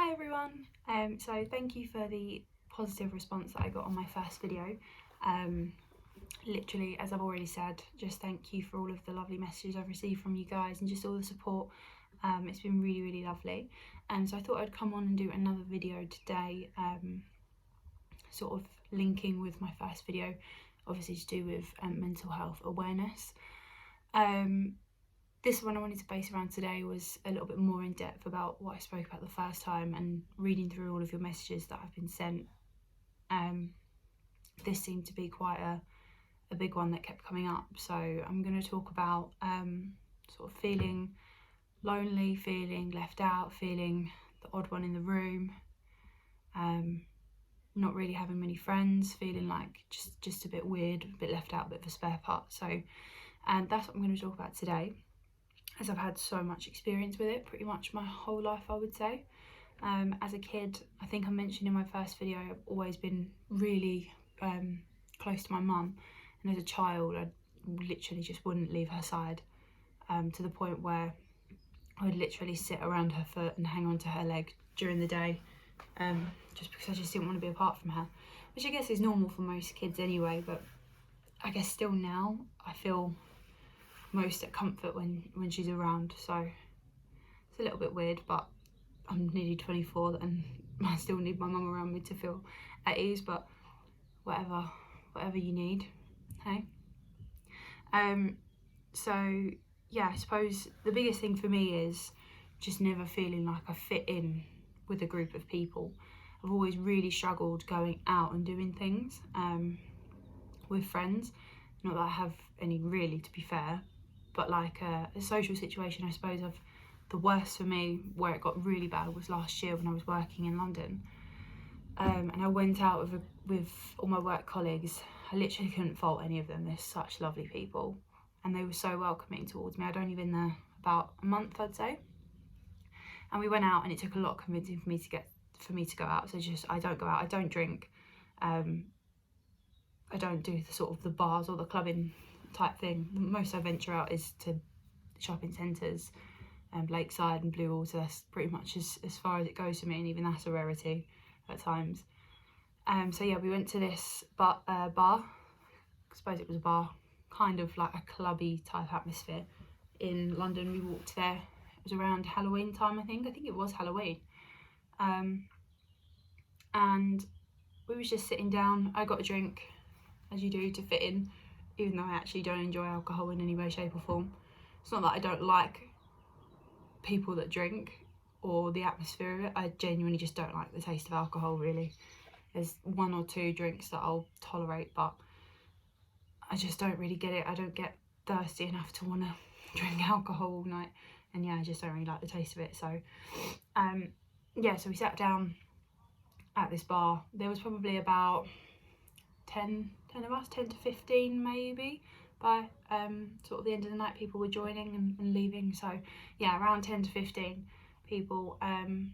Hi everyone, so thank you for the positive response that I got on my first video. Literally, as I've already said, just thank you for all of the lovely messages I've received from you guys and just all the support. It's been really lovely, and so I thought I'd come on and do another video today, sort of linking with my first video, obviously to do with mental health awareness. This one I wanted to base around today was a little bit more in depth about what I spoke about the first time, and reading through all of your messages that have been sent. This seemed to be quite a big one that kept coming up, so I'm going to talk about sort of feeling lonely, feeling left out, feeling the odd one in the room, not really having many friends, feeling like just a bit weird, a bit left out, a bit of a spare part. So that's what I'm going to talk about today, as I've had so much experience with it pretty much my whole life, I would say. As a kid, I think I mentioned in my first video, I've always been really close to my mum, and as a child I literally just wouldn't leave her side, to the point where I would literally sit around her foot and hang on to her leg during the day, just because I just didn't want to be apart from her, which I guess is normal for most kids anyway, but I guess still now I feel most at comfort when she's around. So it's a little bit weird, but I'm nearly 24 and I still need my mum around me to feel at ease, but whatever you need, hey. So yeah, I suppose the biggest thing for me is just never feeling like I fit in with a group of people. I've always really struggled going out and doing things with friends. Not that I have any really, to be fair, but like a social situation, I suppose, of the worst for me, where it got really bad, was last year when I was working in London, and I went out with all my work colleagues. I literally couldn't fault any of them. They're such lovely people, and they were so welcoming towards me. I'd only been there about a month, I'd say, and we went out, and it took a lot of convincing for me to go out. So I don't go out, I don't drink, I don't do the sort of the bars or the clubbing type thing. The most I venture out is to shopping centres, Lakeside and Bluewater. That's pretty much as far as it goes for me, and even that's a rarity at times. So yeah, we went to this bar, I suppose it was a bar, kind of like a clubby type atmosphere in London. We walked there, it was around Halloween time, I think it was Halloween, and we was just sitting down. I got a drink, as you do, to fit in, even though I actually don't enjoy alcohol in any way, shape or form. It's not that I don't like people that drink or the atmosphere of it, I genuinely just don't like the taste of alcohol, really. There's one or two drinks that I'll tolerate, but I just don't really get it. I don't get thirsty enough to want to drink alcohol all night, and yeah, I just don't really like the taste of it. So yeah, so we sat down at this bar. There was probably about 10 of us, 10 to 15 maybe. By sort of the end of the night, people were joining and leaving. So yeah, around 10 to 15 people, and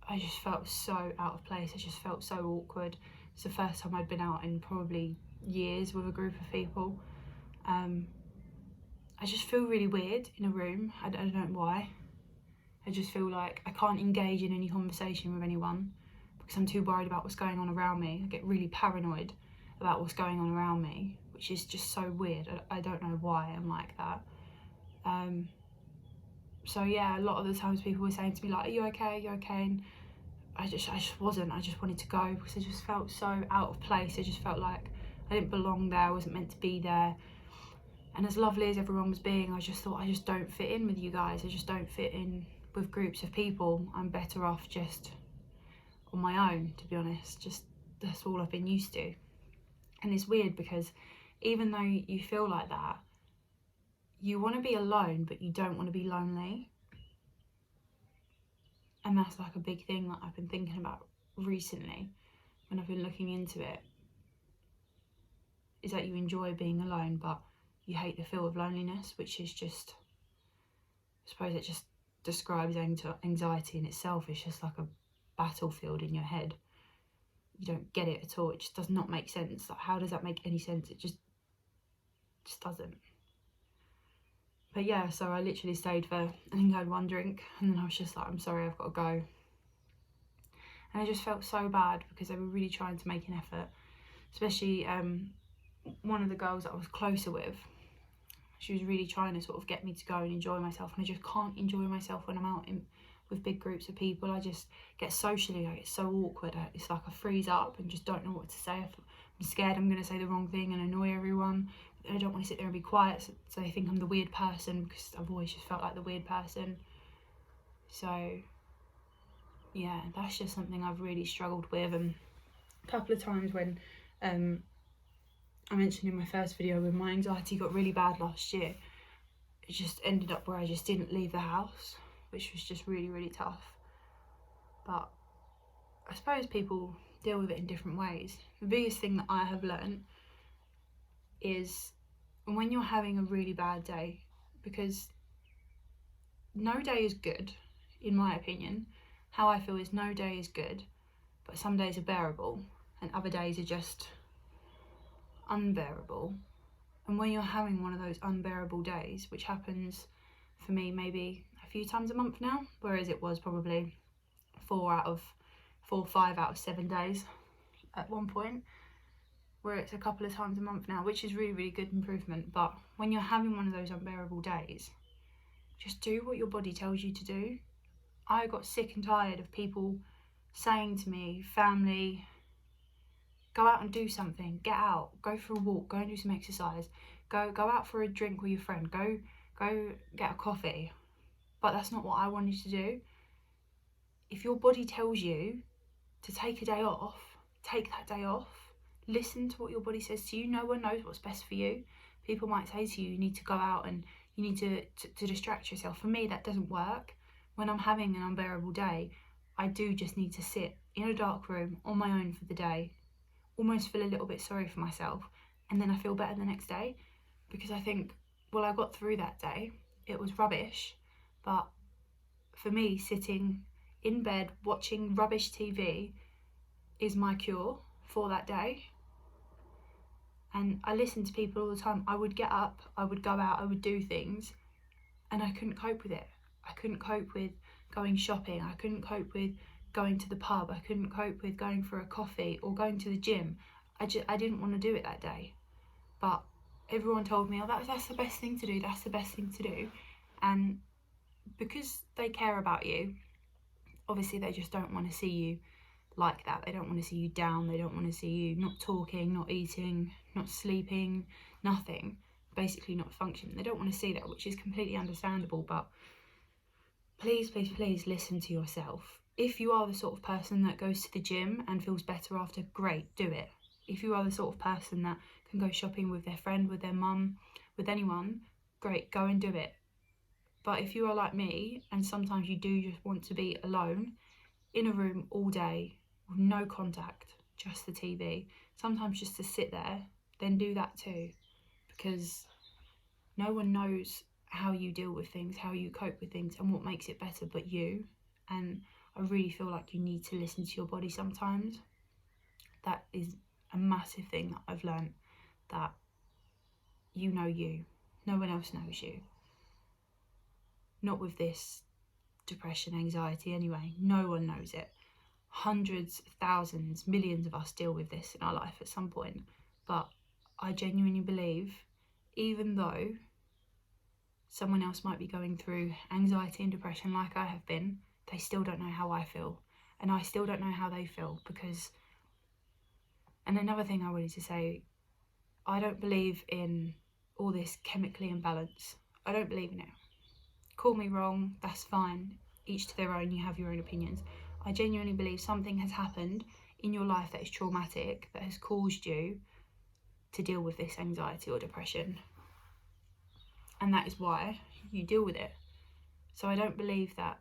I just felt so out of place. I just felt so awkward. It's the first time I'd been out in probably years with a group of people. I just feel really weird in a room. I don't know why. I just feel like I can't engage in any conversation with anyone because I'm too worried about what's going on around me. I get really paranoid about what's going on around me, which is just so weird. I don't know why I'm like that. So yeah, a lot of the times people were saying to me like, are you okay, and I just wasn't. I just wanted to go because I just felt so out of place. I just felt like I didn't belong there, I wasn't meant to be there. And as lovely as everyone was being, I just thought, I just don't fit in with you guys. I just don't fit in with groups of people. I'm better off just on my own, to be honest. Just, that's all I've been used to. And it's weird because even though you feel like that, you want to be alone, but you don't want to be lonely. And that's like a big thing that I've been thinking about recently when I've been looking into it, is that you enjoy being alone, but you hate the feel of loneliness, which is just, I suppose it just describes anxiety in itself. It's just like a battlefield in your head. You don't get it at all. It just does not make sense. Like, how does that make any sense? It just doesn't. But yeah, so I literally stayed there and then had one drink, and then I was just like, I'm sorry, I've got to go. And I just felt so bad because they were really trying to make an effort, especially one of the girls that I was closer with. She was really trying to sort of get me to go and enjoy myself, and I just can't enjoy myself when I'm out with big groups of people. I just get socially, like, it's so awkward. It's like I freeze up and just don't know what to say. I'm scared I'm going to say the wrong thing and annoy everyone. I don't want to sit there and be quiet, so they think I'm the weird person, because I've always just felt like the weird person. So yeah, that's just something I've really struggled with. And a couple of times when I mentioned in my first video, when my anxiety got really bad last year, it just ended up where I just didn't leave the house, which was just really, really tough. But I suppose people deal with it in different ways. The biggest thing that I have learned is when you're having a really bad day, because no day is good, in my opinion. How I feel is no day is good, but some days are bearable and other days are just unbearable. And when you're having one of those unbearable days, which happens for me maybe a few times a month now, whereas it was probably 4 or 5 out of 7 days at one point, where it's a couple of times a month now, which is really, really good improvement. But when you're having one of those unbearable days, just do what your body tells you to do. I got sick and tired of people saying to me, family, go out and do something, get out, go for a walk, go and do some exercise, go out for a drink with your friend, go get a coffee. But that's not what I wanted to do. If your body tells you to take a day off, take that day off. Listen to what your body says to you. No one knows what's best for you. People might say to you, you need to go out and you need to distract yourself. For me, that doesn't work. When I'm having an unbearable day, I do just need to sit in a dark room on my own for the day, almost feel a little bit sorry for myself, and then I feel better the next day, because I think, well, I got through that day. It was rubbish, but for me, sitting in bed watching rubbish TV is my cure for that day. And I listen to people all the time. I would get up, I would go out, I would do things, and I couldn't cope with it. I couldn't cope with going shopping. I couldn't cope with going to the pub. I couldn't cope with going for a coffee or going to the gym. I didn't want to do it that day. But everyone told me, oh, that's the best thing to do. That's the best thing to do. And because they care about you, obviously they just don't want to see you like that. They don't want to see you down. They don't want to see you not talking, not eating, not sleeping, nothing, basically not functioning. They don't want to see that, which is completely understandable. But please, please, please listen to yourself. If you are the sort of person that goes to the gym and feels better after, great, do it. If you are the sort of person that can go shopping with their friend, with their mum, with anyone, great, go and do it. But if you are like me, and sometimes you do just want to be alone in a room all day with no contact, just the TV, sometimes just to sit there, then do that too. Because no one knows how you deal with things, how you cope with things, and what makes it better but you. And I really feel like you need to listen to your body sometimes. That is a massive thing that I've learned, that you know you. No one else knows you. Not with this depression, anxiety anyway. No one knows it. Hundreds, thousands, millions of us deal with this in our life at some point. But I genuinely believe, even though someone else might be going through anxiety and depression like I have been, they still don't know how I feel. And I still don't know how they feel, because... And another thing I wanted to say, I don't believe in all this chemically imbalance. I don't believe in it. Call me wrong, that's fine. Each to their own, you have your own opinions. I genuinely believe something has happened in your life that is traumatic, that has caused you to deal with this anxiety or depression. And that is why you deal with it. So I don't believe that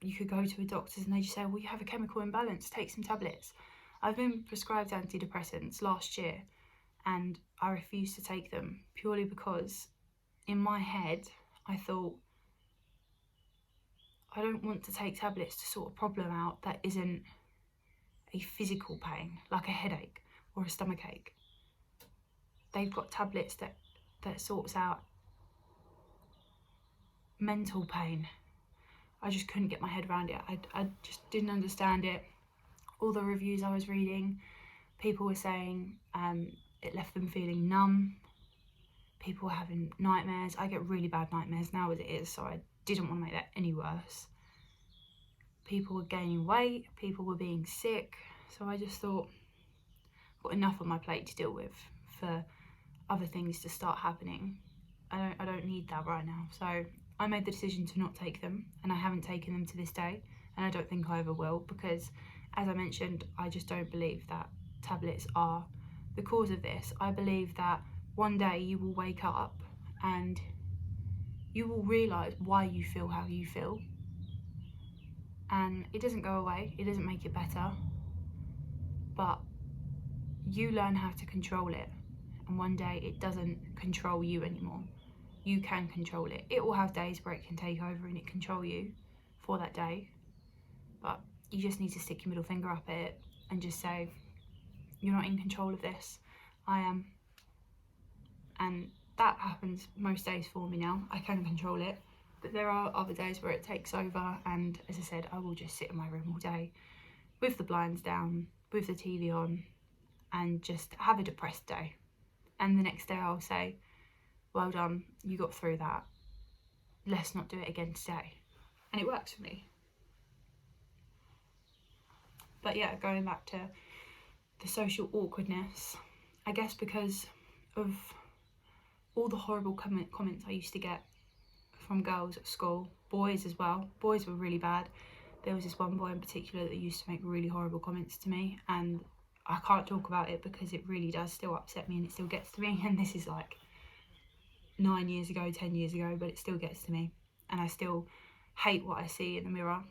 you could go to a doctor's and they just say, well, you have a chemical imbalance, take some tablets. I've been prescribed antidepressants last year and I refused to take them purely because in my head I thought, I don't want to take tablets to sort a problem out that isn't a physical pain, like a headache or a stomachache. They've got tablets that sorts out mental pain. I just couldn't get my head around it. I just didn't understand it. All the reviews I was reading, people were saying it left them feeling numb. People were having nightmares. I get really bad nightmares now as it is, so I didn't want to make that any worse. People were gaining weight, people were being sick, so I just thought, I've got enough on my plate to deal with for other things to start happening. I don't need that right now. So I made the decision to not take them, and I haven't taken them to this day, and I don't think I ever will, because as I mentioned, I just don't believe that tablets are the cause of this. I believe that one day you will wake up and you will realise why you feel how you feel, and it doesn't go away, it doesn't make it better, but you learn how to control it, and one day it doesn't control you anymore. You can control it. It will have days where it can take over and it control you for that day, but you just need to stick your middle finger up at it and just say, you're not in control of this, I am. And that happens most days for me now. I can control it, but there are other days where it takes over, and as I said, I will just sit in my room all day with the blinds down, with the TV on, and just have a depressed day. And the next day I'll say, well done, you got through that, let's not do it again today. And it works for me. But yeah, going back to the social awkwardness, I guess because of all the horrible comments I used to get from girls at school, boys as well. Boys were really bad. There was this one boy in particular that used to make really horrible comments to me, and I can't talk about it because it really does still upset me and it still gets to me, and this is like 9 years ago, 10 years ago, but it still gets to me, and I still hate what I see in the mirror.